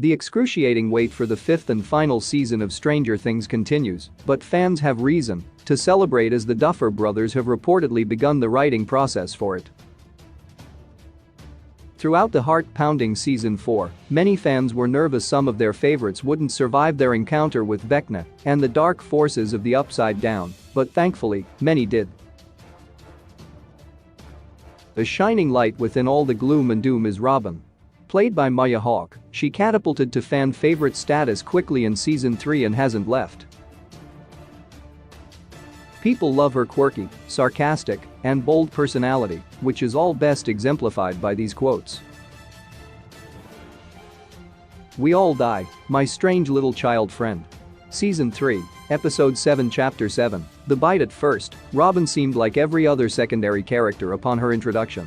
The excruciating wait for the fifth and final season of Stranger Things continues, but fans have reason to celebrate as the Duffer Brothers have reportedly begun the writing process for it. Throughout the heart-pounding season 4, many fans were nervous some of their favorites wouldn't survive their encounter with Vecna and the dark forces of the Upside Down, but thankfully, many did. A shining light within all the gloom and doom is Robin. Played by Maya Hawke, she catapulted to fan favorite status quickly in season 3 and hasn't left. People love her quirky, sarcastic, and bold personality, which is all best exemplified by these quotes. "We all die, my strange little child friend." Season 3, Episode 7 Chapter 7, The Bite. At first, Robin seemed like every other secondary character upon her introduction.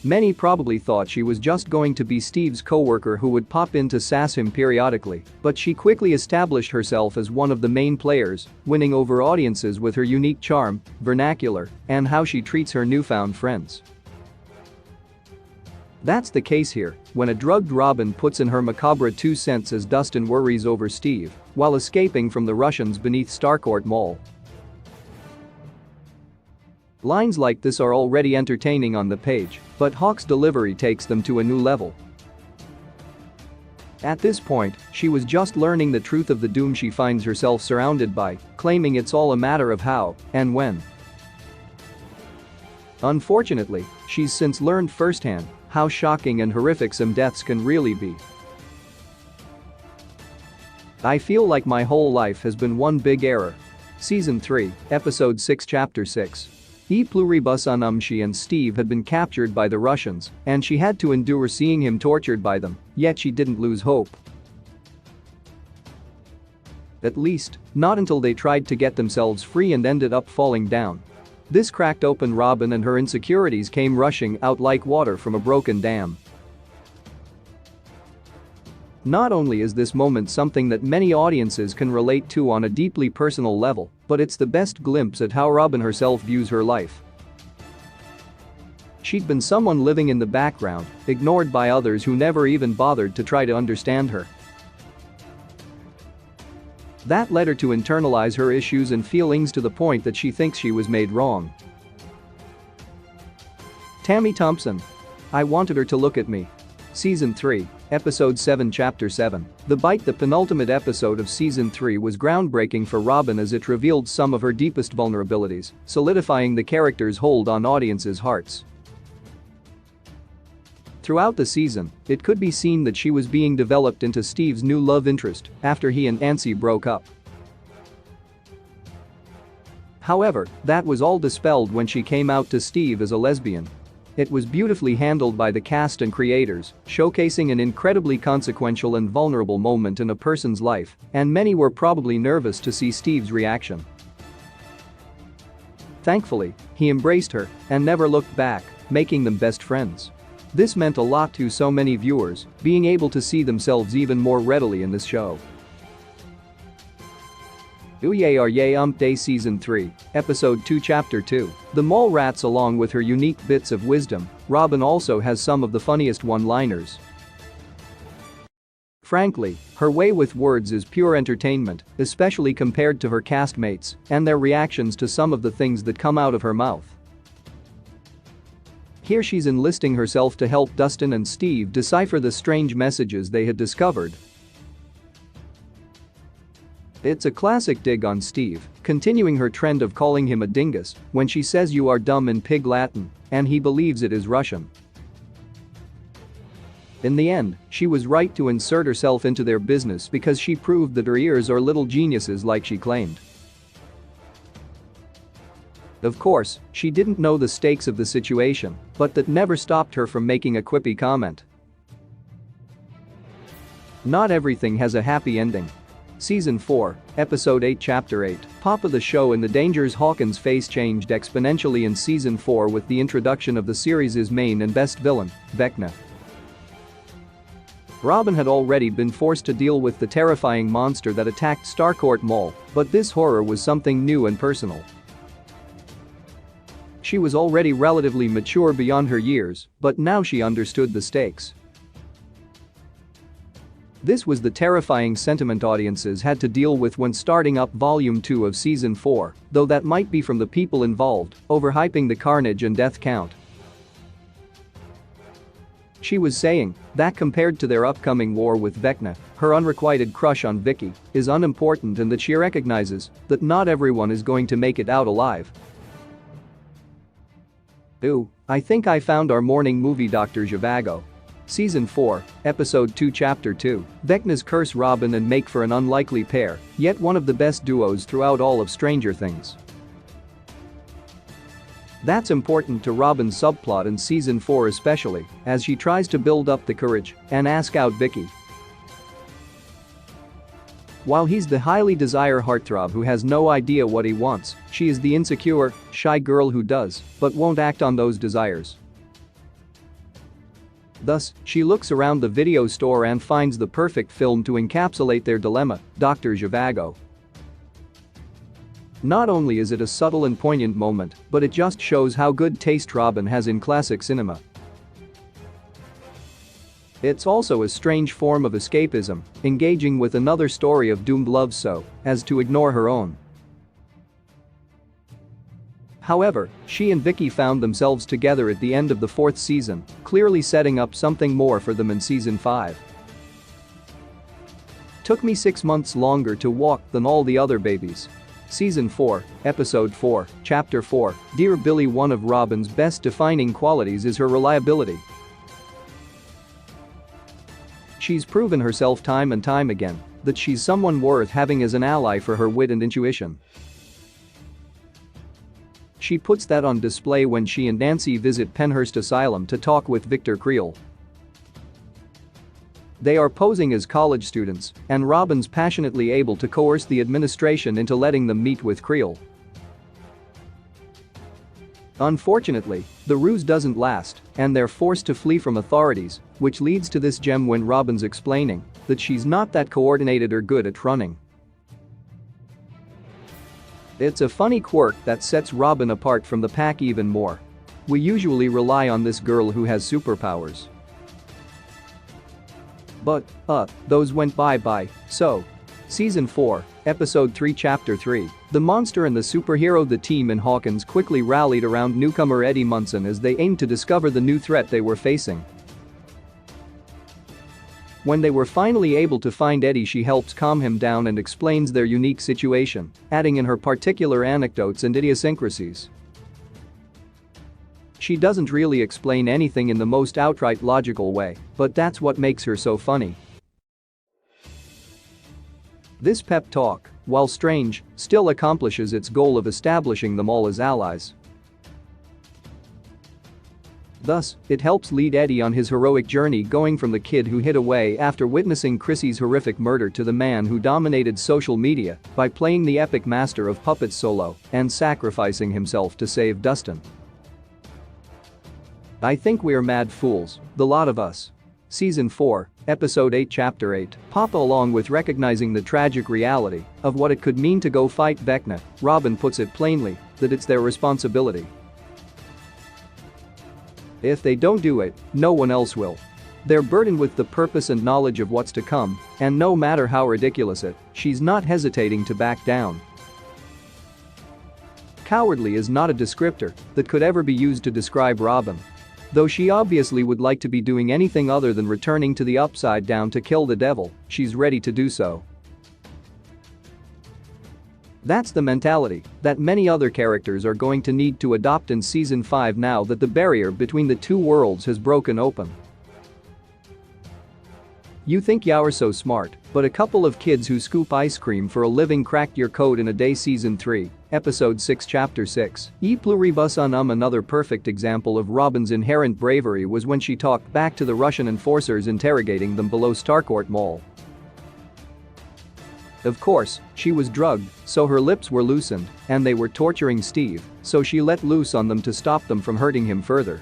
Many probably thought she was just going to be Steve's co-worker who would pop in to sass him periodically, but she quickly established herself as one of the main players, winning over audiences with her unique charm, vernacular, and how she treats her newfound friends. That's the case here, when a drugged Robin puts in her macabre 2 cents as Dustin worries over Steve while escaping from the Russians beneath Starcourt Mall. Lines like this are already entertaining on the page, but Hawke's delivery takes them to a new level. At this point, she was just learning the truth of the doom she finds herself surrounded by, claiming it's all a matter of how and when. Unfortunately, she's since learned firsthand how shocking and horrific some deaths can really be. "I feel like my whole life has been one big error." Season 3, Episode 6 Chapter 6. E pluribus unum. She and Steve had been captured by the Russians, and she had to endure seeing him tortured by them, yet she didn't lose hope. At least, not until they tried to get themselves free and ended up falling down. This cracked open Robin and her insecurities came rushing out like water from a broken dam. Not only is this moment something that many audiences can relate to on a deeply personal level, but it's the best glimpse at how Robin herself views her life. She'd been someone living in the background, ignored by others who never even bothered to try to understand her. That led her to internalize her issues and feelings to the point that she thinks she was made wrong. Tammy Thompson. "I wanted her to look at me." Season 3, Episode 7 Chapter 7, The Bite. The penultimate episode of Season 3 was groundbreaking for Robin as it revealed some of her deepest vulnerabilities, solidifying the character's hold on audiences' hearts. Throughout the season, it could be seen that she was being developed into Steve's new love interest after he and Nancy broke up. However, that was all dispelled when she came out to Steve as a lesbian. It was beautifully handled by the cast and creators, showcasing an incredibly consequential and vulnerable moment in a person's life, and many were probably nervous to see Steve's reaction. Thankfully, he embraced her and never looked back, making them best friends. This meant a lot to so many viewers, being able to see themselves even more readily in this show. Ooyay Are Yay Day. Season 3, Episode 2 Chapter 2, The Mall Rats. Along with her unique bits of wisdom, Robin also has some of the funniest one-liners. Frankly, her way with words is pure entertainment, especially compared to her castmates and their reactions to some of the things that come out of her mouth. Here she's enlisting herself to help Dustin and Steve decipher the strange messages they had discovered. It's a classic dig on Steve, continuing her trend of calling him a dingus when she says "you are dumb" in Pig Latin, and he believes it is Russian. In the end, she was right to insert herself into their business because she proved that her ears are little geniuses like she claimed. Of course, she didn't know the stakes of the situation, but that never stopped her from making a quippy comment. Not everything has a happy ending. Season 4, Episode 8 Chapter 8, Pop of the show. In the dangers. Hawkins' face changed exponentially in Season 4 with the introduction of the series' main and best villain, Vecna. Robin had already been forced to deal with the terrifying monster that attacked Starcourt Mall, but this horror was something new and personal. She was already relatively mature beyond her years, but now she understood the stakes. This was the terrifying sentiment audiences had to deal with when starting up Volume 2 of Season 4, though that might be from the people involved, overhyping the carnage and death count. She was saying that compared to their upcoming war with Vecna, her unrequited crush on Vicky is unimportant and that she recognizes that not everyone is going to make it out alive. Ooh, I think I found our morning movie Dr. Zhivago. Season 4, Episode 2 Chapter 2, Vecna's curse. Robin and make for an unlikely pair, yet one of the best duos throughout all of Stranger Things. That's important to Robin's subplot in Season 4 especially, as she tries to build up the courage and ask out Vicky. While he's the highly desire heartthrob who has no idea what he wants, she is the insecure, shy girl who does, but won't act on those desires. Thus, she looks around the video store and finds the perfect film to encapsulate their dilemma, Dr. Zhivago. Not only is it a subtle and poignant moment, but it just shows how good taste Robin has in classic cinema. It's also a strange form of escapism, engaging with another story of doomed love so as to ignore her own. However, she and Vicky found themselves together at the end of the 4th season, clearly setting up something more for them in Season 5. Took me 6 months longer to walk than all the other babies. Season 4, Episode 4, Chapter 4, Dear Billy. One of Robin's best defining qualities is her reliability. She's proven herself time and time again that she's someone worth having as an ally for her wit and intuition. She puts that on display when she and Nancy visit Penhurst Asylum to talk with Victor Creel. They are posing as college students, and Robin's passionately able to coerce the administration into letting them meet with Creel. Unfortunately, the ruse doesn't last, and they're forced to flee from authorities, which leads to this gem when Robin's explaining that she's not that coordinated or good at running. It's a funny quirk that sets Robin apart from the pack even more. We usually rely on this girl who has superpowers. But, those went bye-bye, so. Season 4, Episode 3 Chapter 3, The Monster and the Superhero. The team in Hawkins quickly rallied around newcomer Eddie Munson as they aimed to discover the new threat they were facing. When they were finally able to find Eddie, she helps calm him down and explains their unique situation, adding in her particular anecdotes and idiosyncrasies. She doesn't really explain anything in the most outright logical way, but that's what makes her so funny. This pep talk, while strange, still accomplishes its goal of establishing them all as allies. Thus, it helps lead Eddie on his heroic journey, going from the kid who hid away after witnessing Chrissy's horrific murder to the man who dominated social media by playing the epic master of puppets solo and sacrificing himself to save Dustin. I think we're mad fools, the lot of us. Season 4, Episode 8 Chapter 8, Papa. Along with recognizing the tragic reality of what it could mean to go fight Vecna, Robin puts it plainly that it's their responsibility. If they don't do it, no one else will. They're burdened with the purpose and knowledge of what's to come, and no matter how ridiculous it, she's not hesitating to back down. Cowardly is not a descriptor that could ever be used to describe Robin. Though she obviously would like to be doing anything other than returning to the Upside Down to kill the devil, she's ready to do so. That's the mentality that many other characters are going to need to adopt in Season 5 now that the barrier between the two worlds has broken open. You think you're so smart, but a couple of kids who scoop ice cream for a living cracked your code in a day. Season 3, Episode 6 Chapter 6, E pluribus unum. Another perfect example of Robin's inherent bravery was when she talked back to the Russian enforcers interrogating them below Starcourt Mall. Of course, she was drugged, so her lips were loosened, and they were torturing Steve, so she let loose on them to stop them from hurting him further.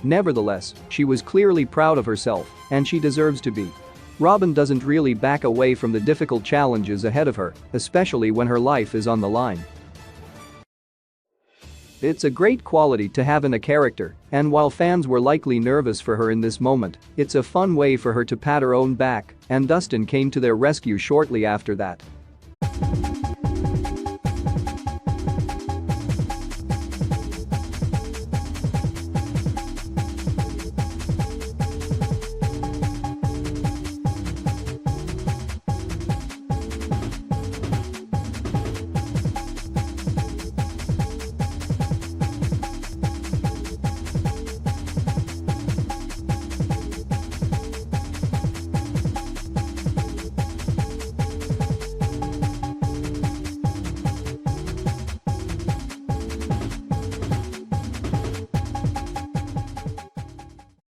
Nevertheless, she was clearly proud of herself, and she deserves to be. Robin doesn't really back away from the difficult challenges ahead of her, especially when her life is on the line. It's a great quality to have in a character, and while fans were likely nervous for her in this moment, it's a fun way for her to pat her own back, and Dustin came to their rescue shortly after that.